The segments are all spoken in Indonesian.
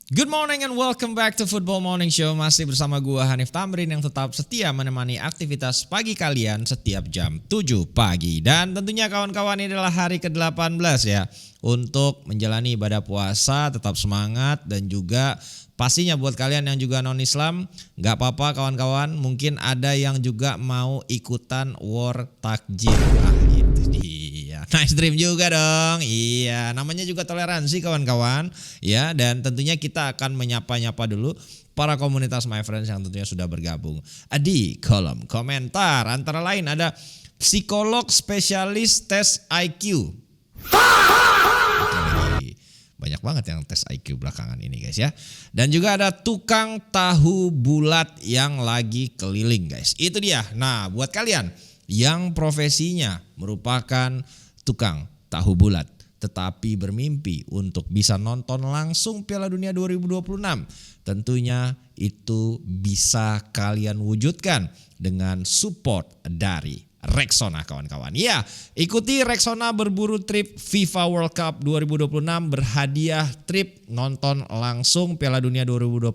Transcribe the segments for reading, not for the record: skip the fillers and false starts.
Good morning and welcome back to Football Morning Show. Masih bersama gua Hanif Tamrin yang tetap setia menemani aktivitas pagi kalian setiap jam 7 pagi. Dan tentunya kawan-kawan, ini adalah hari ke-18 ya. Untuk menjalani ibadah puasa, tetap semangat. Dan juga pastinya buat kalian yang juga non-Islam, gak apa-apa kawan-kawan. Mungkin ada yang juga mau ikutan war takjil. Itu dia. Nice dream juga dong. Iya, namanya juga toleransi kawan-kawan. Ya, dan tentunya kita akan menyapa-nyapa dulu para komunitas My Friends yang tentunya sudah bergabung di kolom komentar. Antara lain ada psikolog spesialis tes IQ. Banyak banget yang tes IQ belakangan ini guys ya. Dan juga ada tukang tahu bulat yang lagi keliling guys. Itu dia. Nah, buat kalian yang profesinya merupakan tukang tahu bulat tetapi bermimpi untuk bisa nonton langsung Piala Dunia 2026, tentunya itu bisa kalian wujudkan dengan support dari Rexona kawan-kawan. Ya, ikuti Rexona berburu trip FIFA World Cup 2026 berhadiah trip nonton langsung Piala Dunia 2026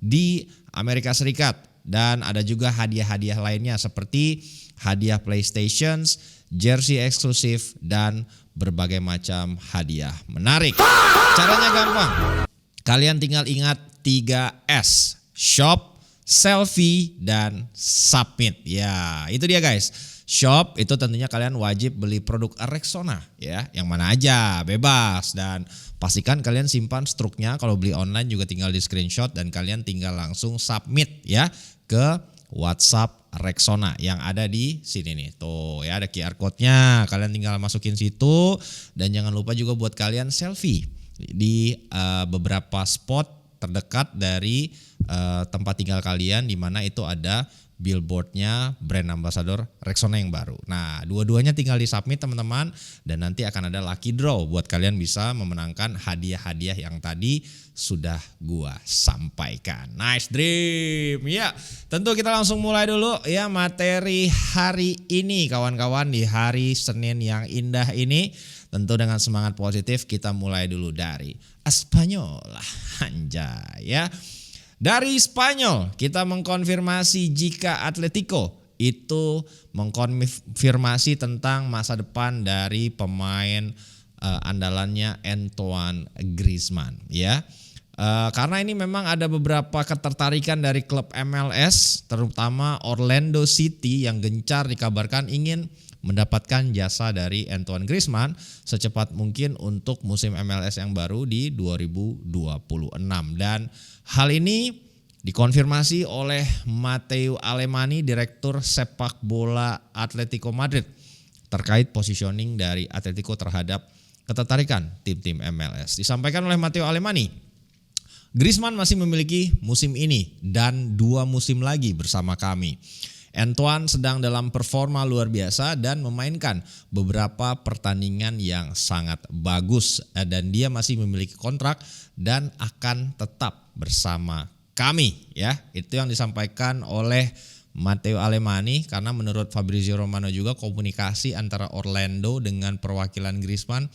di Amerika Serikat. Dan ada juga hadiah-hadiah lainnya seperti hadiah PlayStation, jersey eksklusif, dan berbagai macam hadiah menarik. Caranya gampang. Kalian tinggal ingat 3S. Shop, selfie, dan submit. Ya, itu dia guys. Shop itu tentunya kalian wajib beli produk Rexona ya, yang mana aja, bebas, dan pastikan kalian simpan struknya. Kalau beli online juga tinggal di screenshot dan kalian tinggal langsung submit ya ke WhatsApp Rexona yang ada di sini nih. Tuh ya, ada QR code-nya. Kalian tinggal masukin situ, dan jangan lupa juga buat kalian selfie di beberapa spot terdekat dari tempat tinggal kalian, di mana itu ada billboardnya brand ambassador Rexona yang baru. Nah, dua-duanya tinggal disubmit teman-teman, dan nanti akan ada lucky draw buat kalian bisa memenangkan hadiah-hadiah yang tadi sudah gua sampaikan. Nice dream. Ya, tentu kita langsung mulai dulu ya materi hari ini kawan-kawan, di hari Senin yang indah ini. Tentu dengan semangat positif kita mulai dulu dari Espanyol. Anjay ya. Dari Spanyol kita mengkonfirmasi jika Atletico itu mengkonfirmasi tentang masa depan dari pemain andalannya Antoine Griezmann ya. Karena ini memang ada beberapa ketertarikan dari klub MLS, terutama Orlando City yang gencar dikabarkan ingin mendapatkan jasa dari Antoine Griezmann secepat mungkin untuk musim MLS yang baru di 2026. Dan hal ini dikonfirmasi oleh Matteo Alemany, Direktur Sepak Bola Atletico Madrid, terkait positioning dari Atletico terhadap ketertarikan tim-tim MLS. Disampaikan oleh Matteo Alemany, Griezmann masih memiliki musim ini dan 2 musim lagi bersama kami. Antoine sedang dalam performa luar biasa dan memainkan beberapa pertandingan yang sangat bagus, dan dia masih memiliki kontrak dan akan tetap bersama kami ya. Itu yang disampaikan oleh Matteo Alemany, karena menurut Fabrizio Romano juga komunikasi antara Orlando dengan perwakilan Griezmann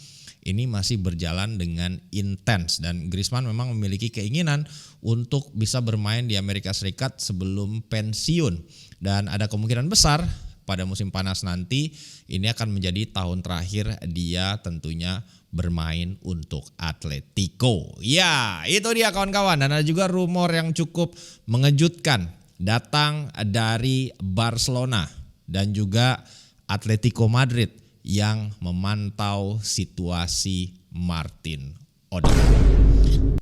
ini masih berjalan dengan intens, dan Griezmann memang memiliki keinginan untuk bisa bermain di Amerika Serikat sebelum pensiun, dan ada kemungkinan besar pada musim panas nanti ini akan menjadi tahun terakhir dia tentunya bermain untuk Atletico. Ya, itu dia kawan-kawan. Dan ada juga rumor yang cukup mengejutkan datang dari Barcelona dan juga Atletico Madrid yang memantau situasi Martin Odegaard.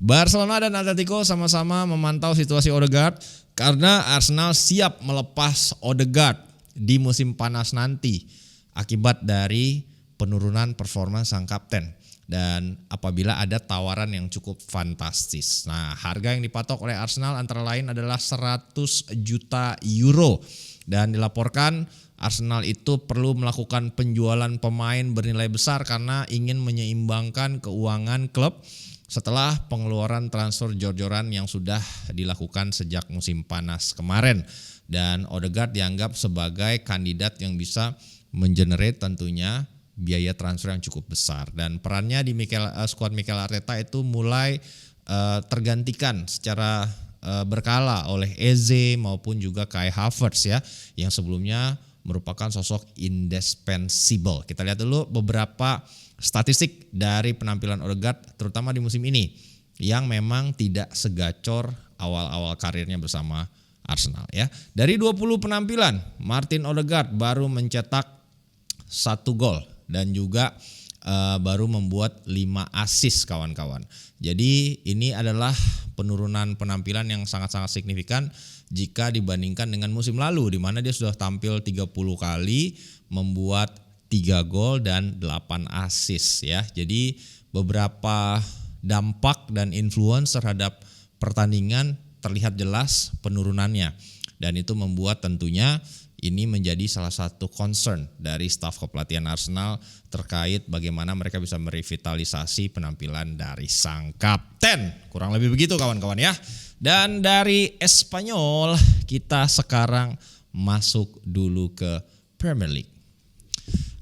Barcelona dan Atletico sama-sama memantau situasi Odegaard karena Arsenal siap melepas Odegaard di musim panas nanti akibat dari penurunan performa sang kapten, dan apabila ada tawaran yang cukup fantastis. Nah, harga yang dipatok oleh Arsenal antara lain adalah 100 juta euro, dan dilaporkan Arsenal itu perlu melakukan penjualan pemain bernilai besar karena ingin menyeimbangkan keuangan klub setelah pengeluaran transfer jor-joran yang sudah dilakukan sejak musim panas kemarin. Dan Odegaard dianggap sebagai kandidat yang bisa mengenerate tentunya biaya transfer yang cukup besar, dan perannya di squad Mikel Arteta itu mulai tergantikan secara berkala oleh Eze maupun juga Kai Havertz ya, yang sebelumnya merupakan sosok indispensable. Kita lihat dulu beberapa statistik dari penampilan Odegaard terutama di musim ini yang memang tidak segacor awal-awal karirnya bersama Arsenal ya. Dari 20 penampilan, Martin Odegaard baru mencetak 1 gol dan juga baru membuat 5 assist kawan-kawan. Jadi ini adalah penurunan penampilan yang sangat-sangat signifikan jika dibandingkan dengan musim lalu di mana dia sudah tampil 30 kali, membuat 3 gol dan 8 assist ya. Jadi beberapa dampak dan influence terhadap pertandingan terlihat jelas penurunannya. Dan itu membuat tentunya ini menjadi salah satu concern dari staf kepelatihan Arsenal terkait bagaimana mereka bisa merevitalisasi penampilan dari sang kapten. Kurang lebih begitu kawan-kawan ya. Dan dari Espanyol kita sekarang masuk dulu ke Premier League.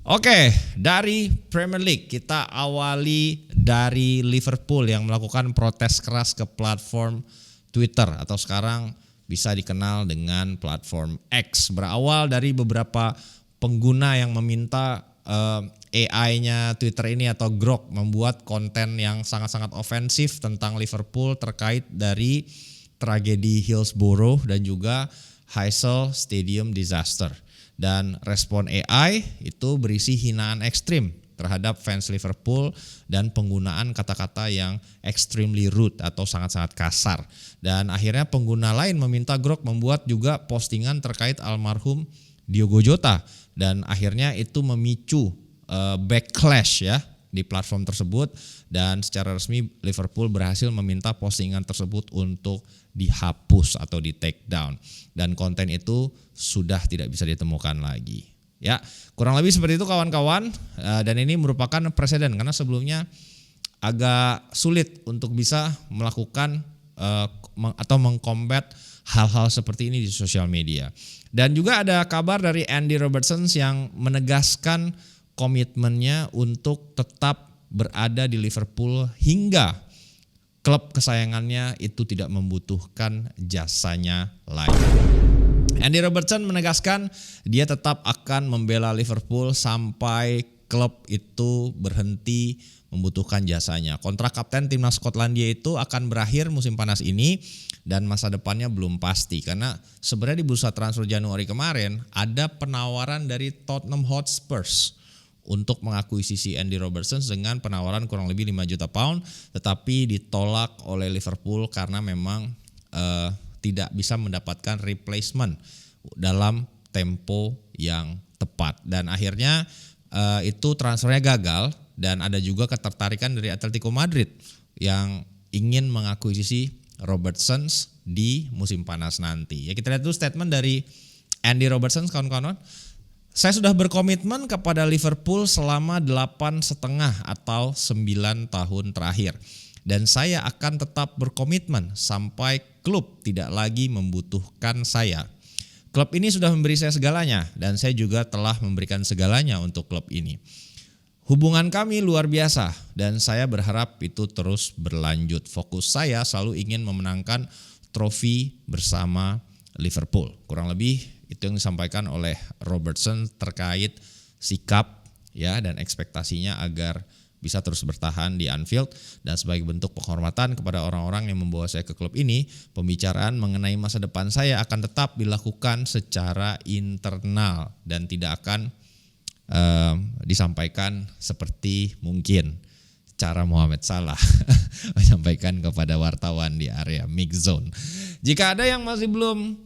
Oke, dari Premier League kita awali dari Liverpool yang melakukan protes keras ke platform Twitter atau sekarang bisa dikenal dengan platform X. Berawal dari beberapa pengguna yang meminta AI-nya Twitter ini atau Grok membuat konten yang sangat-sangat ofensif tentang Liverpool terkait dari tragedi Hillsborough dan juga Heysel Stadium disaster. Dan respon AI itu berisi hinaan ekstrim terhadap fans Liverpool dan penggunaan kata-kata yang extremely rude atau sangat-sangat kasar. Dan akhirnya pengguna lain meminta Grok membuat juga postingan terkait almarhum Diogo Jota dan akhirnya itu memicu backlash ya di platform tersebut dan secara resmi Liverpool berhasil meminta postingan tersebut untuk dihapus atau di take down dan konten itu sudah tidak bisa ditemukan lagi. Ya, kurang lebih seperti itu kawan-kawan dan ini merupakan preseden karena sebelumnya agak sulit untuk bisa melakukan atau mengcombat hal-hal seperti ini di sosial media. Dan juga ada kabar dari Andy Robertson yang menegaskan komitmennya untuk tetap berada di Liverpool hingga klub kesayangannya itu tidak membutuhkan jasanya lagi. Andy Robertson menegaskan dia tetap akan membela Liverpool sampai klub itu berhenti membutuhkan jasanya. Kontrak kapten timnas Skotlandia itu akan berakhir musim panas ini dan masa depannya belum pasti karena sebenarnya di bursa transfer Januari kemarin ada penawaran dari Tottenham Hotspur untuk mengakuisisi Andy Robertson dengan penawaran kurang lebih 5 juta pound tetapi ditolak oleh Liverpool karena memang tidak bisa mendapatkan replacement dalam tempo yang tepat dan akhirnya itu transfernya gagal dan ada juga ketertarikan dari Atletico Madrid yang ingin mengakuisisi Robertson di musim panas nanti. Ya kita lihat dulu statement dari Andy Robertson kawan-kawan. Saya sudah berkomitmen kepada Liverpool selama 8,5 atau 9 tahun terakhir. Dan saya akan tetap berkomitmen sampai klub tidak lagi membutuhkan saya. Klub ini sudah memberi saya segalanya dan saya juga telah memberikan segalanya untuk klub ini. Hubungan kami luar biasa dan saya berharap itu terus berlanjut. Fokus saya selalu ingin memenangkan trofi bersama Liverpool. Kurang lebih itu yang disampaikan oleh Robertson terkait sikap ya dan ekspektasinya agar bisa terus bertahan di Anfield dan sebagai bentuk penghormatan kepada orang-orang yang membawa saya ke klub ini, pembicaraan mengenai masa depan saya akan tetap dilakukan secara internal dan tidak akan disampaikan seperti mungkin cara Mohamed Salah menyampaikan kepada wartawan di area mix zone. Jika ada yang masih belum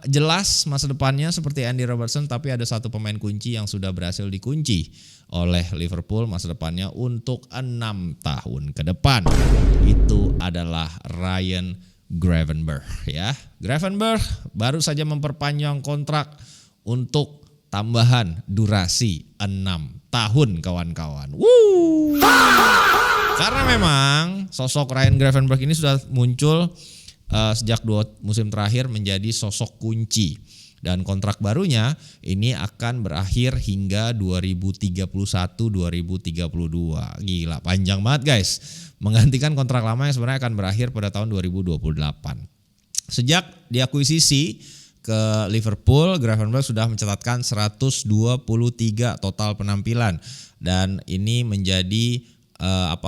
jelas masa depannya seperti Andy Robertson, tapi ada satu pemain kunci yang sudah berhasil dikunci oleh Liverpool masa depannya untuk 6 tahun ke depan. Itu adalah Ryan Gravenberch ya. Gravenberch baru saja memperpanjang kontrak untuk tambahan durasi 6 tahun kawan-kawan. Karena memang sosok Ryan Gravenberch ini sudah muncul sejak 2 musim terakhir menjadi sosok kunci Dan kontrak barunya ini akan berakhir hingga 2031-2032. Gila, panjang banget guys. Menggantikan kontrak lama yang sebenarnya akan berakhir pada tahun 2028. Sejak diakuisisi ke Liverpool, Gravenberch sudah mencatatkan 123 total penampilan dan ini menjadi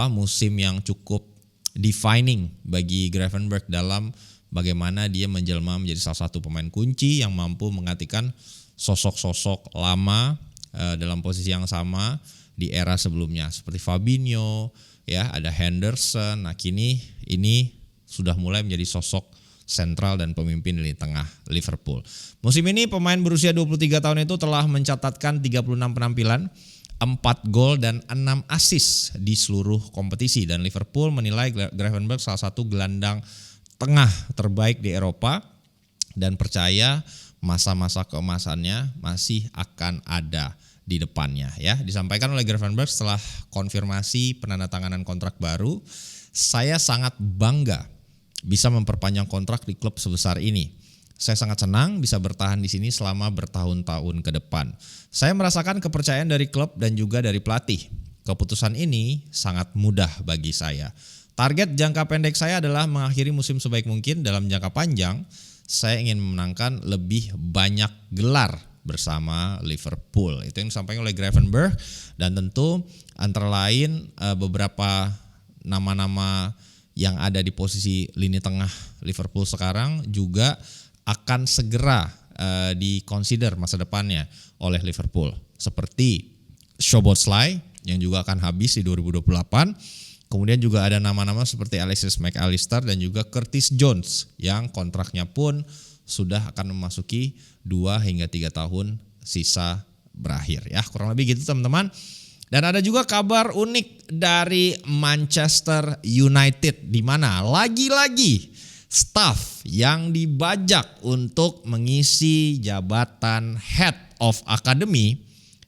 musim yang cukup defining bagi Gravenberch dalam bagaimana dia menjelma menjadi salah satu pemain kunci yang mampu menggantikan sosok-sosok lama dalam posisi yang sama di era sebelumnya seperti Fabinho, ya ada Henderson. Nah kini ini sudah mulai menjadi sosok sentral dan pemimpin di tengah Liverpool. Musim ini pemain berusia 23 tahun itu telah mencatatkan 36 penampilan, 4 gol dan 6 assist di seluruh kompetisi dan Liverpool menilai Gravenberch salah satu gelandang tengah terbaik di Eropa dan percaya masa-masa keemasannya masih akan ada di depannya ya. Disampaikan oleh Gravenberch setelah konfirmasi penandatanganan kontrak baru, saya sangat bangga bisa memperpanjang kontrak di klub sebesar ini. Saya sangat senang bisa bertahan di sini selama bertahun-tahun ke depan. Saya merasakan kepercayaan dari klub dan juga dari pelatih. Keputusan ini sangat mudah bagi saya. Target jangka pendek saya adalah mengakhiri musim sebaik mungkin. Dalam jangka panjang, saya ingin memenangkan lebih banyak gelar bersama Liverpool. Itu yang disampaikan oleh Gravenberch dan tentu antara lain beberapa nama-nama yang ada di posisi lini tengah Liverpool sekarang juga akan segera dikonsider masa depannya oleh Liverpool. Seperti Szoboszlai yang juga akan habis di 2028. Kemudian juga ada nama-nama seperti Alexis Mac Allister dan juga Curtis Jones yang kontraknya pun sudah akan memasuki 2 hingga 3 tahun sisa berakhir. Ya, kurang lebih gitu teman-teman. Dan ada juga kabar unik dari Manchester United di mana lagi-lagi staf yang dibajak untuk mengisi jabatan Head of Academy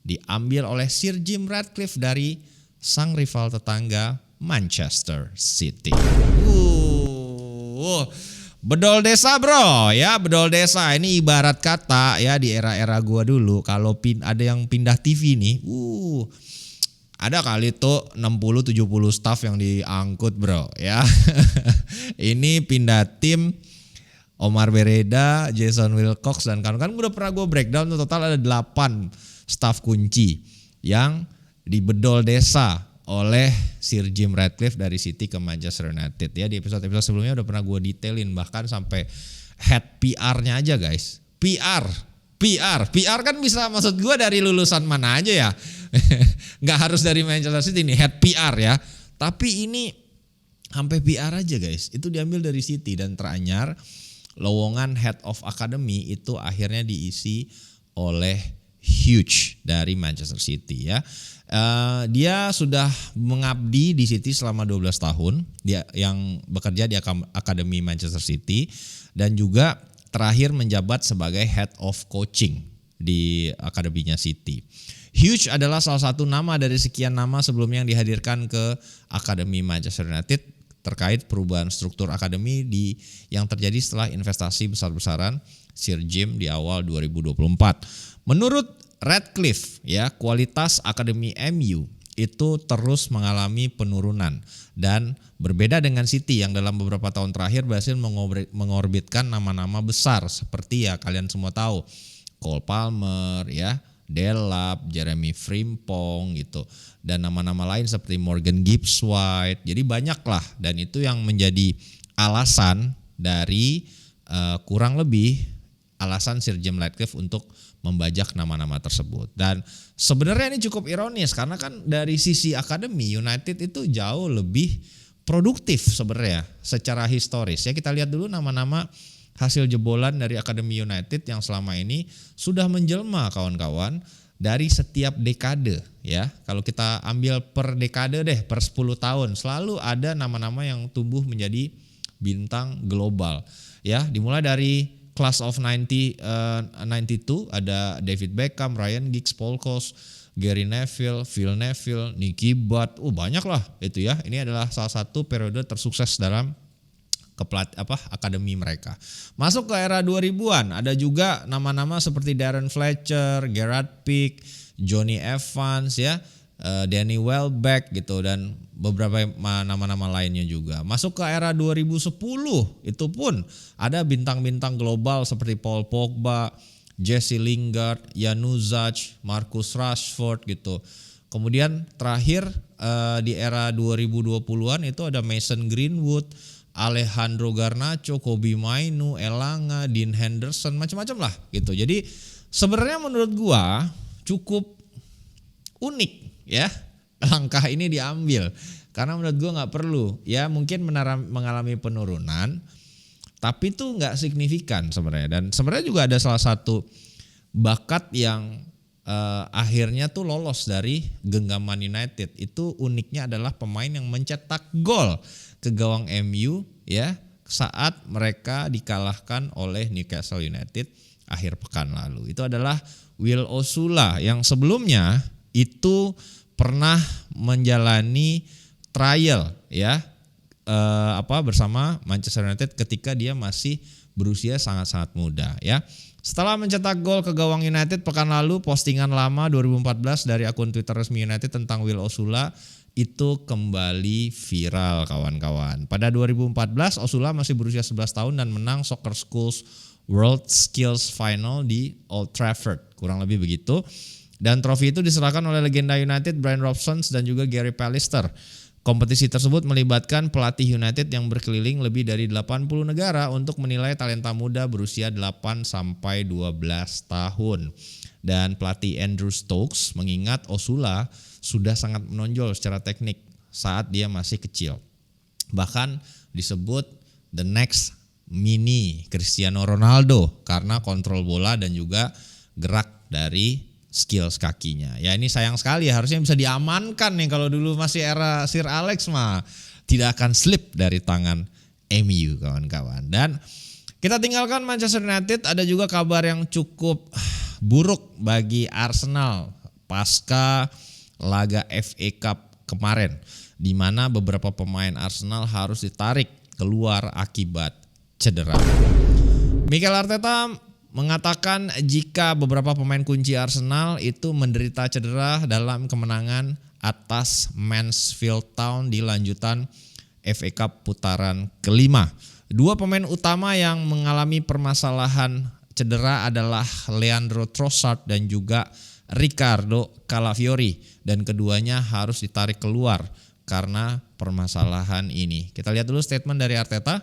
diambil oleh Sir Jim Ratcliffe dari sang rival tetangga Manchester City. Bedol desa bro, ya bedol desa ini ibarat kata ya di era-era gua dulu kalau ada yang pindah TV nih, ada kali tuh 60-70 staff yang diangkut bro ya. Ini pindah tim Omar Bereda, Jason Wilcox dan kan udah pernah gue breakdown total ada 8 staff kunci yang dibedol desa oleh Sir Jim Ratcliffe dari City ke Manchester United ya. Di episode-episode sebelumnya udah pernah gue detailin bahkan sampai head PR-nya aja guys. PR kan bisa maksud gue dari lulusan mana aja ya. Nggak harus dari Manchester City nih head PR ya. Tapi ini sampai PR aja guys. Itu diambil dari City dan teranyar lowongan Head of Academy itu akhirnya diisi oleh Hughes dari Manchester City ya. Dia sudah mengabdi di City selama 12 tahun. Dia yang bekerja di Akademi Manchester City dan juga terakhir menjabat sebagai Head of Coaching di akademinya City. Hughes adalah salah satu nama dari sekian nama sebelumnya yang dihadirkan ke Akademi Manchester United terkait perubahan struktur akademi yang terjadi setelah investasi besar-besaran Sir Jim di awal 2024. Menurut Ratcliffe, ya, kualitas akademi MU itu terus mengalami penurunan dan berbeda dengan City yang dalam beberapa tahun terakhir berhasil mengorbitkan nama-nama besar seperti ya kalian semua tahu Cole Palmer ya, Delap, Jeremy Frimpong gitu dan nama-nama lain seperti Morgan Gibbs White. Jadi banyak lah dan itu yang menjadi alasan dari kurang lebih alasan Sir Jim Ratcliffe untuk membajak nama-nama tersebut. Dan sebenarnya ini cukup ironis karena kan dari sisi akademi United itu jauh lebih produktif sebenarnya secara historis. Ya kita lihat dulu nama-nama hasil jebolan dari Akademi United yang selama ini sudah menjelma kawan-kawan dari setiap dekade ya. Kalau kita ambil per dekade deh, per 10 tahun selalu ada nama-nama yang tumbuh menjadi bintang global ya. Dimulai dari Class of 92 ada David Beckham, Ryan Giggs, Paul Scholes, Gary Neville, Phil Neville, Nicky Butt, banyak lah itu ya. Ini adalah salah satu periode tersukses dalam ke akademi mereka. Masuk ke era 2000-an ada juga nama-nama seperti Darren Fletcher, Gerard Pick, Johnny Evans ya, Danny Welbeck gitu dan beberapa nama-nama lainnya juga. Masuk ke era 2010 itu pun ada bintang-bintang global seperti Paul Pogba, Jesse Lingard, Januzaj, Marcus Rashford gitu. Kemudian terakhir di era 2020-an itu ada Mason Greenwood, Alejandro Garnacho, Kobbie Mainoo, Elanga, Dean Henderson, macam-macam lah gitu. Jadi sebenarnya menurut gua cukup unik ya langkah ini diambil. Karena menurut gua nggak perlu ya, mungkin mengalami penurunan tapi itu nggak signifikan sebenarnya. Dan sebenarnya juga ada salah satu bakat yang akhirnya tuh lolos dari genggaman United. Itu uniknya adalah pemain yang mencetak gol ke gawang MU ya saat mereka dikalahkan oleh Newcastle United akhir pekan lalu. Itu adalah Will Osula yang sebelumnya itu pernah menjalani trial ya bersama Manchester United ketika dia masih berusia sangat-sangat muda ya. Setelah mencetak gol ke gawang United pekan lalu, postingan lama 2014 dari akun Twitter resmi United tentang Will Osula itu kembali viral kawan-kawan. Pada 2014 Osula masih berusia 11 tahun dan menang Soccer Schools World Skills Final di Old Trafford, kurang lebih begitu. Dan trofi itu diserahkan oleh legenda United Brian Robson dan juga Gary Pallister. Kompetisi tersebut melibatkan pelatih United yang berkeliling lebih dari 80 negara untuk menilai talenta muda berusia 8 sampai 12 tahun. Dan pelatih Andrew Stokes mengingat Osula sudah sangat menonjol secara teknik saat dia masih kecil. Bahkan disebut the next mini Cristiano Ronaldo karena kontrol bola dan juga gerak dari skills kakinya. Ya ini sayang sekali ya, harusnya bisa diamankan nih kalau dulu masih era Sir Alex mah tidak akan slip dari tangan MU kawan-kawan. Dan kita tinggalkan Manchester United, ada juga kabar yang cukup buruk bagi Arsenal pasca laga FA Cup kemarin di mana beberapa pemain Arsenal harus ditarik keluar akibat cedera. Mikel Arteta mengatakan jika beberapa pemain kunci Arsenal itu menderita cedera dalam kemenangan atas Mansfield Town di lanjutan FA Cup putaran kelima. Dua pemain utama yang mengalami permasalahan cedera adalah Leandro Trossard dan juga Riccardo Calafiori, dan keduanya harus ditarik keluar karena permasalahan ini. Kita lihat dulu statement dari Arteta.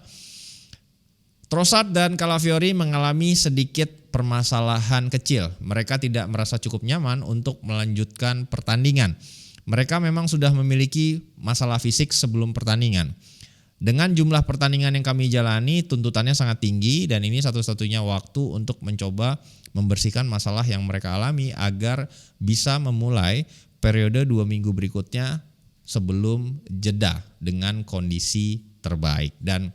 Trossard dan Calafiori mengalami sedikit permasalahan kecil. Mereka tidak merasa cukup nyaman untuk melanjutkan pertandingan. Mereka memang sudah memiliki masalah fisik sebelum pertandingan. Dengan jumlah pertandingan yang kami jalani, tuntutannya sangat tinggi dan ini satu-satunya waktu untuk mencoba membersihkan masalah yang mereka alami agar bisa memulai periode 2 minggu berikutnya sebelum jeda dengan kondisi terbaik. Dan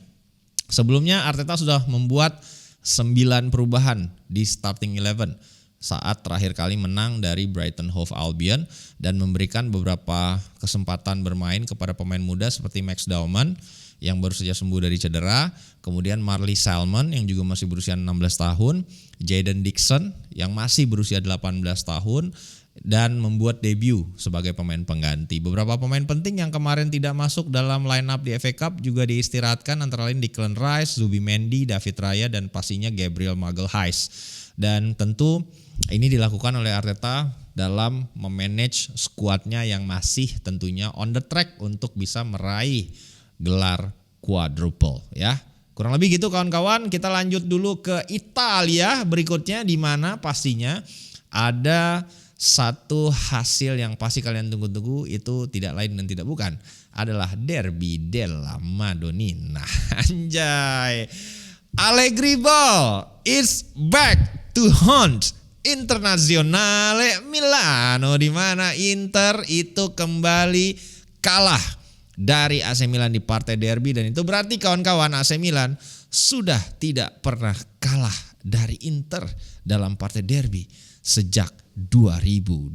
sebelumnya Arteta sudah membuat 9 perubahan di starting 11 saat terakhir kali menang dari Brighton Hove Albion dan memberikan beberapa kesempatan bermain kepada pemain muda seperti Max Dauman yang baru saja sembuh dari cedera, kemudian Marley Salmon yang juga masih berusia 16 tahun, Jayden Dixon yang masih berusia 18 tahun dan membuat debut sebagai pemain pengganti. Beberapa pemain penting yang kemarin tidak masuk dalam line up di FA Cup juga diistirahatkan, antara lain Declan Rice, Zubimendi, David Raya dan pastinya Gabriel Magalhaes. Dan tentu ini dilakukan oleh Arteta dalam memanage skuadnya yang masih tentunya on the track untuk bisa meraih gelar quadruple ya. Kurang lebih gitu kawan-kawan. Kita lanjut dulu ke Italia berikutnya, di mana pastinya ada satu hasil yang pasti kalian tunggu-tunggu, itu tidak lain dan tidak bukan adalah Derby della Madonnina. Anjay. Allegri Ball is back to haunt Internazionale Milano, di mana Inter itu kembali kalah dari AC Milan di partai derby, dan itu berarti kawan-kawan AC Milan sudah tidak pernah kalah dari Inter dalam partai derby sejak 2024.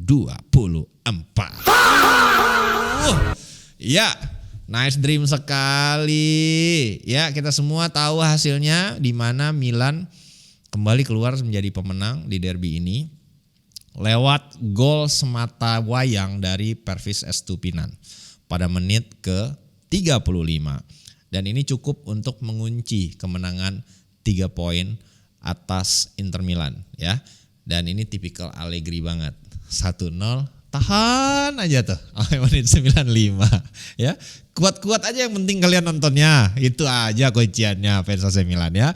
Ya, Nice dream sekali. Ya, kita semua tahu hasilnya di mana Milan kembali keluar menjadi pemenang di derby ini lewat gol semata wayang dari Pervis Estupinan pada menit ke 35. Dan ini cukup untuk mengunci kemenangan 3 poin atas Inter Milan ya. Dan ini tipikal Allegri banget. 1-0 tahan aja tuh sampai menit 95 ya. Kuat-kuat aja, yang penting kalian nontonnya. Itu aja kunciannya fans AC Milan ya.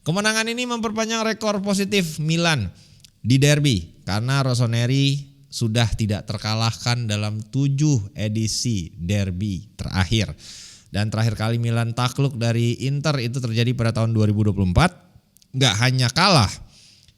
Kemenangan ini memperpanjang rekor positif Milan di derby karena Rossoneri sudah tidak terkalahkan dalam 7 edisi derby terakhir. Dan terakhir kali Milan takluk dari Inter itu terjadi pada tahun 2024. Gak hanya kalah,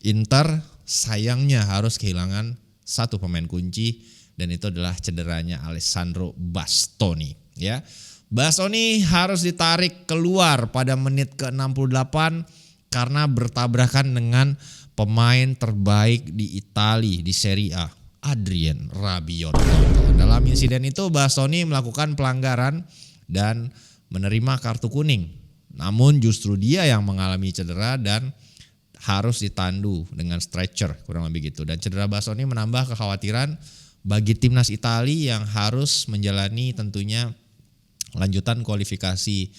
Inter sayangnya harus kehilangan satu pemain kunci, dan itu adalah cederanya Alessandro Bastoni ya. Bastoni harus ditarik keluar pada menit ke-68 karena bertabrakan dengan pemain terbaik di Italia di Serie A, Adrien Rabiot. Dalam insiden itu Bastoni melakukan pelanggaran dan menerima kartu kuning. Namun justru dia yang mengalami cedera dan harus ditandu dengan stretcher, kurang lebih gitu. Dan cedera Bastoni menambah kekhawatiran bagi timnas Italia yang harus menjalani tentunya lanjutan kualifikasi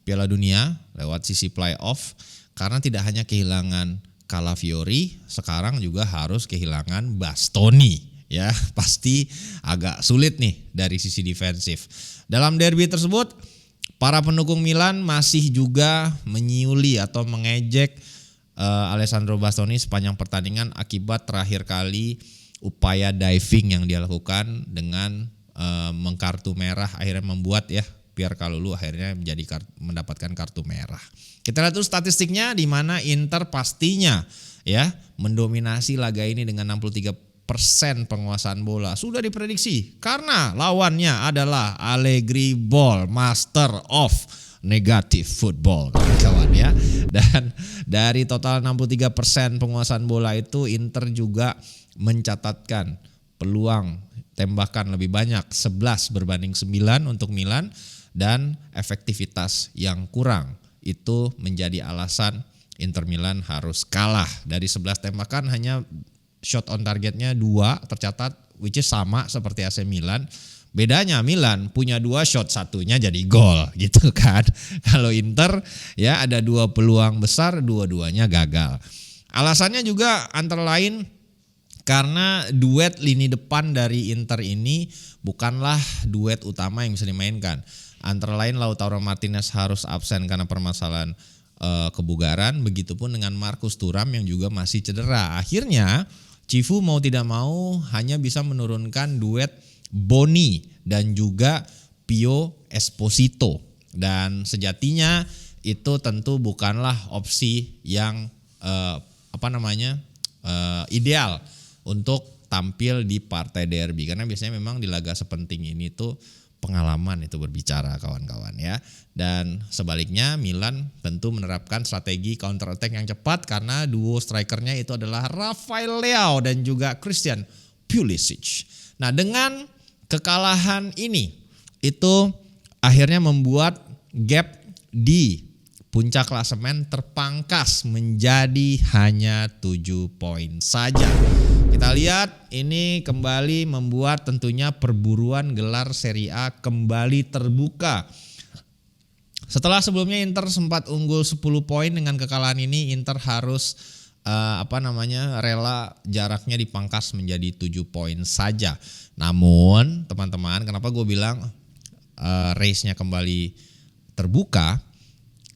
Piala Dunia lewat sisi playoff, karena tidak hanya kehilangan Calafiori, sekarang juga harus kehilangan Bastoni ya. Pasti agak sulit nih dari sisi defensif. Dalam derby tersebut para pendukung Milan masih juga menyiuli atau mengejek Alessandro Bastoni sepanjang pertandingan akibat terakhir kali upaya diving yang dia lakukan dengan mengkartu merah, akhirnya membuat ya Pierre Kalulu akhirnya mendapatkan kartu merah. Kita lihat dulu statistiknya, di mana Inter pastinya ya mendominasi laga ini dengan 63% penguasaan bola. Sudah diprediksi karena lawannya adalah Allegri Ball, Master of Negative Football, kawan ya. Dan dari total 63% penguasaan bola itu, Inter juga mencatatkan peluang tembakan lebih banyak, 11 berbanding 9 untuk Milan, dan efektivitas yang kurang itu menjadi alasan Inter Milan harus kalah. Dari 11 tembakan hanya shot on targetnya 2 tercatat, which is sama seperti AC Milan. Bedanya Milan punya 2 shot, satunya jadi gol gitu kan. Kalau Inter ya ada 2 peluang besar, dua-duanya gagal. Alasannya juga antara lain karena duet lini depan dari Inter ini bukanlah duet utama yang bisa dimainkan. Antara lain Lautaro Martinez harus absen karena permasalahan kebugaran, begitupun dengan Marcus Thuram yang juga masih cedera. Akhirnya Cifu mau tidak mau hanya bisa menurunkan duet Boni dan juga Pio Esposito, dan sejatinya itu tentu bukanlah opsi yang ideal untuk tampil di partai derby, karena biasanya memang di laga sepenting ini tuh pengalaman itu berbicara, kawan-kawan ya. Dan sebaliknya Milan tentu menerapkan strategi counter attack yang cepat karena duo strikernya itu adalah Rafael Leao dan juga Christian Pulisic. Nah, dengan kekalahan ini itu akhirnya membuat gap di puncak klasemen terpangkas menjadi hanya 7 poin saja. Kita lihat ini kembali membuat tentunya perburuan gelar Serie A kembali terbuka. Setelah sebelumnya Inter sempat unggul 10 poin, dengan kekalahan ini Inter harus rela jaraknya dipangkas menjadi 7 poin saja. Namun teman-teman, kenapa gue bilang race-nya kembali terbuka?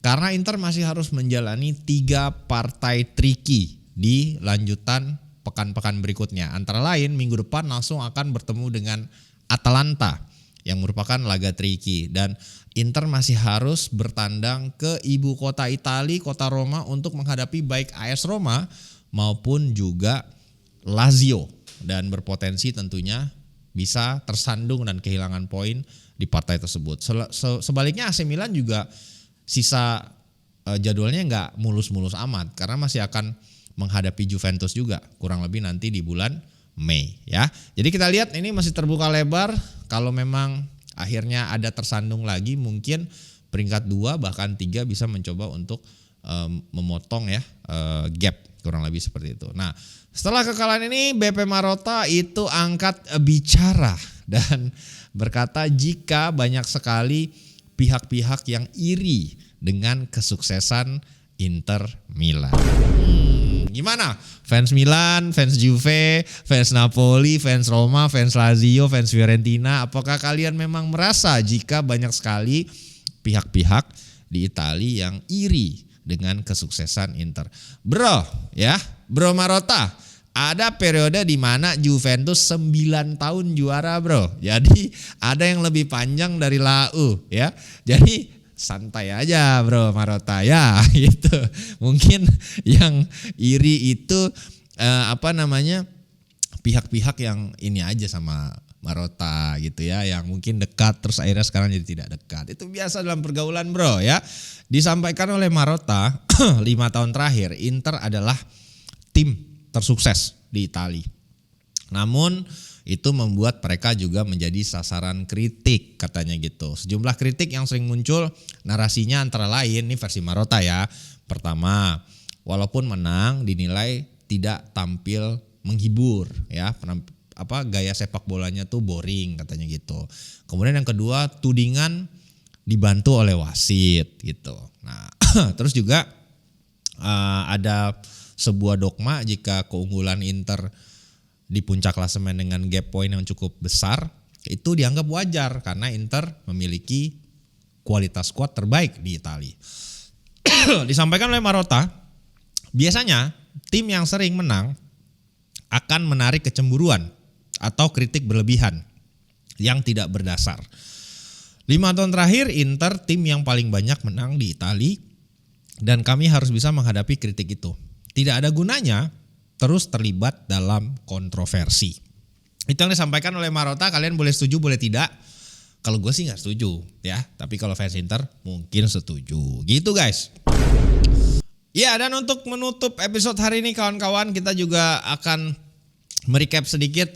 Karena Inter masih harus menjalani 3 partai tricky di lanjutan pekan-pekan berikutnya. Antara lain minggu depan langsung akan bertemu dengan Atalanta yang merupakan laga tricky, dan Inter masih harus bertandang ke ibu kota Italia, kota Roma, untuk menghadapi baik AS Roma maupun juga Lazio, dan berpotensi tentunya bisa tersandung dan kehilangan poin di partai tersebut. Sebaliknya AC Milan juga sisa jadwalnya nggak mulus-mulus amat karena masih akan menghadapi Juventus juga kurang lebih nanti di bulan Mei ya. Jadi kita lihat ini masih terbuka lebar. Kalau memang akhirnya ada tersandung lagi, mungkin peringkat 2 bahkan 3 bisa mencoba untuk memotong ya gap, kurang lebih seperti itu. Nah, setelah kekalahan ini BP Marotta itu angkat bicara dan berkata jika banyak sekali pihak-pihak yang iri dengan kesuksesan Inter Milan. Gimana? Fans Milan, fans Juve, fans Napoli, fans Roma, fans Lazio, fans Fiorentina, apakah kalian memang merasa jika banyak sekali pihak-pihak di Italia yang iri dengan kesuksesan Inter? Bro Marotta, ada periode di mana Juventus 9 tahun juara, bro. Jadi ada yang lebih panjang dari Lau ya. Jadi santai aja bro Marotta ya gitu. Mungkin yang iri itu pihak-pihak yang ini aja sama Marotta gitu ya, yang mungkin dekat terus akhirnya sekarang jadi tidak dekat. Itu biasa dalam pergaulan bro ya. Disampaikan oleh Marotta 5 tahun terakhir Inter adalah tim tersukses di Italia. Namun itu membuat mereka juga menjadi sasaran kritik katanya gitu. Sejumlah kritik yang sering muncul narasinya antara lain, ini versi Marotta ya. Pertama, walaupun menang dinilai tidak tampil menghibur ya. Gaya sepak bolanya tuh boring katanya gitu. Kemudian yang kedua, tudingan dibantu oleh wasit gitu. Nah, terus juga ada sebuah dogma jika keunggulan Inter di puncak klasemen dengan gap point yang cukup besar itu dianggap wajar karena Inter memiliki kualitas skuad terbaik di Italia. Disampaikan oleh Marotta, biasanya tim yang sering menang akan menarik kecemburuan atau kritik berlebihan yang tidak berdasar. 5 tahun terakhir Inter tim yang paling banyak menang di Italia dan kami harus bisa menghadapi kritik itu. Tidak ada gunanya terus terlibat dalam kontroversi. Itu yang disampaikan oleh Marotta, kalian boleh setuju boleh tidak. Kalau gue sih gak setuju ya, tapi kalau fans Inter mungkin setuju. Gitu guys. Ya, dan untuk menutup episode hari ini kawan-kawan, kita juga akan merecap sedikit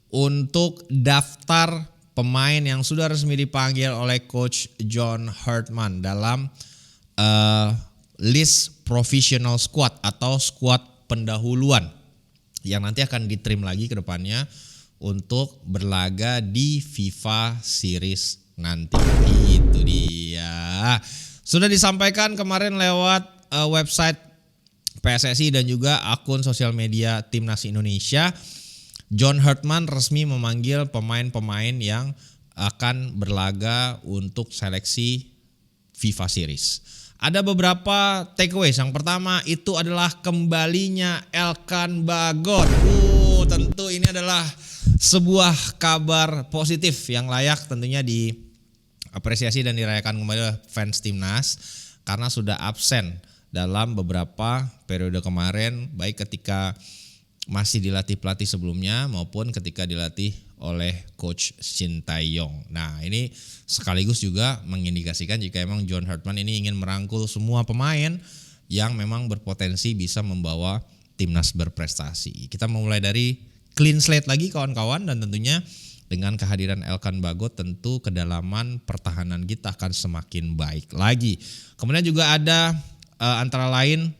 untuk daftar pemain yang sudah resmi dipanggil oleh Coach John Hartman dalam list provisional squad atau squad pendahuluan yang nanti akan ditrim lagi ke depannya untuk berlaga di FIFA Series nanti. Itu dia. Sudah disampaikan kemarin lewat website PSSI dan juga akun sosial media Timnas Indonesia. John Hartman resmi memanggil pemain-pemain yang akan berlaga untuk seleksi FIFA Series. Ada beberapa takeaways. Yang pertama itu adalah kembalinya Elkan Bagot. Tentu ini adalah sebuah kabar positif yang layak tentunya diapresiasi dan dirayakan kembali oleh fans Timnas karena sudah absen dalam beberapa periode kemarin, baik ketika masih dilatih pelatih sebelumnya maupun ketika dilatih oleh Coach Shin Tae-yong. Nah, ini sekaligus juga mengindikasikan jika emang John Hartman ini ingin merangkul semua pemain yang memang berpotensi bisa membawa timnas berprestasi. Kita memulai dari clean slate lagi kawan-kawan, dan tentunya dengan kehadiran Elkan Bagot tentu kedalaman pertahanan kita akan semakin baik lagi. Kemudian juga ada antara lain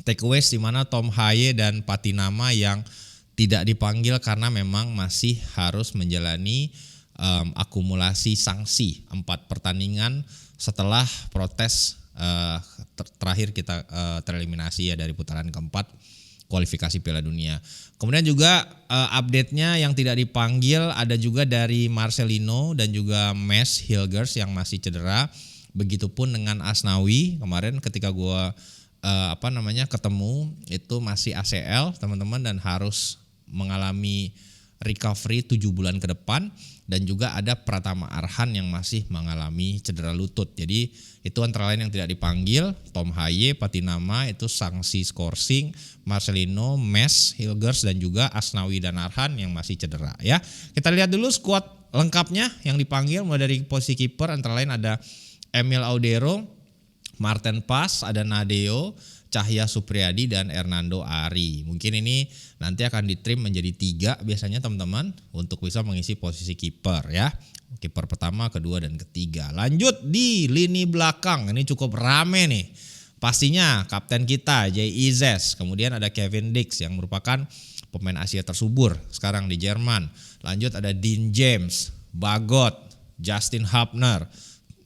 takeaways di mana Tom Haye dan Patinama yang tidak dipanggil karena memang masih harus menjalani akumulasi sanksi 4 pertandingan setelah protes terakhir kita tereliminasi ya dari putaran keempat kualifikasi Piala Dunia. Kemudian juga update-nya yang tidak dipanggil ada juga dari Marcelino dan juga Mes Hilgers yang masih cedera. Begitupun dengan Asnawi, kemarin ketika gua ketemu itu masih ACL teman-teman dan harus mengalami recovery 7 bulan ke depan, dan juga ada Pratama Arhan yang masih mengalami cedera lutut. Jadi itu antara lain yang tidak dipanggil. Tom Haye, Patinama itu sanksi scoring, Marcelino, Mes, Hilgers dan juga Asnawi dan Arhan yang masih cedera ya. Kita lihat dulu skuad lengkapnya yang dipanggil mulai dari posisi kiper, antara lain ada Emil Audero, Martin Pas, ada Nadeo, Cahya Supriyadi, dan Hernando Ari. Mungkin ini nanti akan ditrim menjadi 3 biasanya teman-teman untuk bisa mengisi posisi kiper ya. Kiper pertama, kedua, dan ketiga. Lanjut di lini belakang, ini cukup rame nih. Pastinya kapten kita Jay Izes, kemudian ada Kevin Dix yang merupakan pemain Asia tersubur sekarang di Jerman. Lanjut ada Dean James, Bagot, Justin Hubner,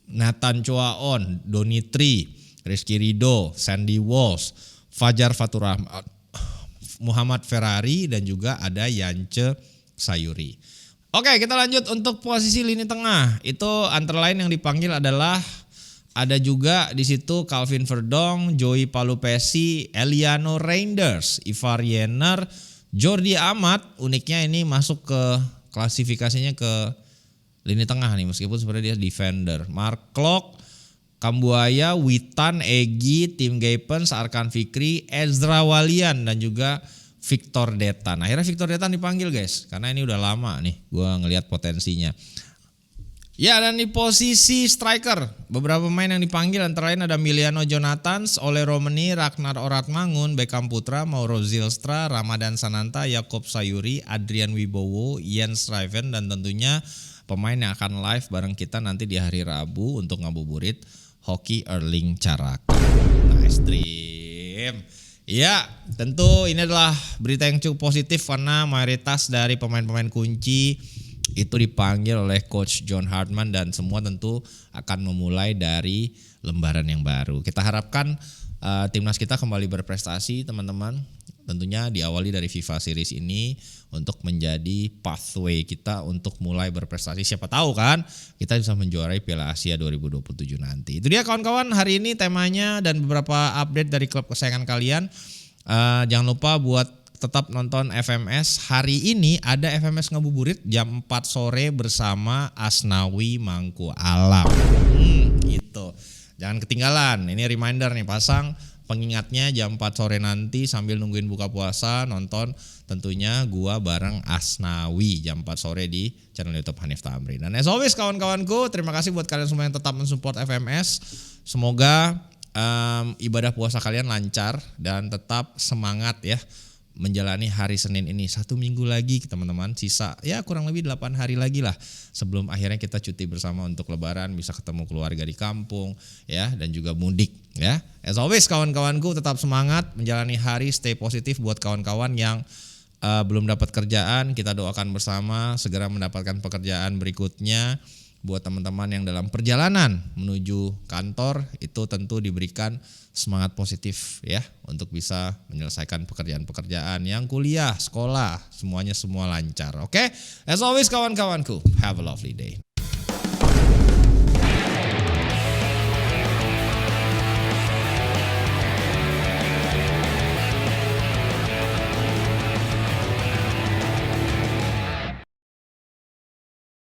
Nathan Choaon, Donitri, Rizky Ridho, Sandy Walsh, Fajar Faturrahman, Muhammad Ferrari, dan juga ada Yance Sayuri. Oke, kita lanjut untuk posisi lini tengah. Itu antara lain yang dipanggil adalah ada juga di situ Calvin Verdong, Joey Palupesi, Eliano Reinders, Ivar Jenner, Jordi Amat. Uniknya ini masuk ke klasifikasinya ke lini tengah nih, meskipun sebenarnya dia defender. Mark Klok, Kambuaya, Witan, Egy, Tim Gapens, Arkan Fikri, Ezra Walian, dan juga Victor Detan. Akhirnya Victor Detan dipanggil guys, karena ini udah lama nih gue ngelihat potensinya. Ya, dan di posisi striker beberapa pemain yang dipanggil antara lain ada Miliano Jonathans, Ole Romani, Ragnar Oratmangun, Beckham Putra, Mauro Zylstra, Ramadan Sananta, Yakob Sayuri, Adrian Wibowo, Jens Schrijven, dan tentunya pemain yang akan live bareng kita nanti di hari Rabu untuk ngabuburit Hoki Erling Caraka. Nice dream. Ya, tentu ini adalah berita yang cukup positif karena mayoritas dari pemain-pemain kunci itu dipanggil oleh Coach John Hartman dan semua tentu akan memulai dari lembaran yang baru. Kita harapkan timnas kita kembali berprestasi teman-teman. Tentunya diawali dari FIFA Series ini untuk menjadi pathway kita untuk mulai berprestasi. Siapa tahu kan kita bisa menjuarai Piala Asia 2027 nanti. Itu dia kawan-kawan hari ini temanya dan beberapa update dari klub kesayangan kalian. Jangan lupa buat tetap nonton FMS. Hari ini ada FMS Ngabuburit jam 4 sore bersama Asnawi Mangku Alam. Gitu. Jangan ketinggalan. Ini reminder nih, pasang pengingatnya jam 4 sore nanti sambil nungguin buka puasa nonton tentunya gua bareng Asnawi jam 4 sore di channel YouTube Hanif Tamrin. Dan as always kawan-kawanku, terima kasih buat kalian semua yang tetap mensupport FMS. Semoga ibadah puasa kalian lancar dan tetap semangat ya menjalani hari Senin ini. 1 minggu lagi teman-teman, sisa ya kurang lebih 8 hari lagi lah sebelum akhirnya kita cuti bersama untuk lebaran, bisa ketemu keluarga di kampung ya, dan juga mudik ya. As always kawan-kawanku, tetap semangat menjalani hari, stay positif. Buat kawan-kawan yang belum dapat kerjaan, kita doakan bersama segera mendapatkan pekerjaan berikutnya. Buat teman-teman yang dalam perjalanan menuju kantor, itu tentu diberikan semangat positif ya untuk bisa menyelesaikan pekerjaan-pekerjaan yang kuliah, sekolah, semuanya semua lancar. Oke? As always kawan-kawanku, have a lovely day.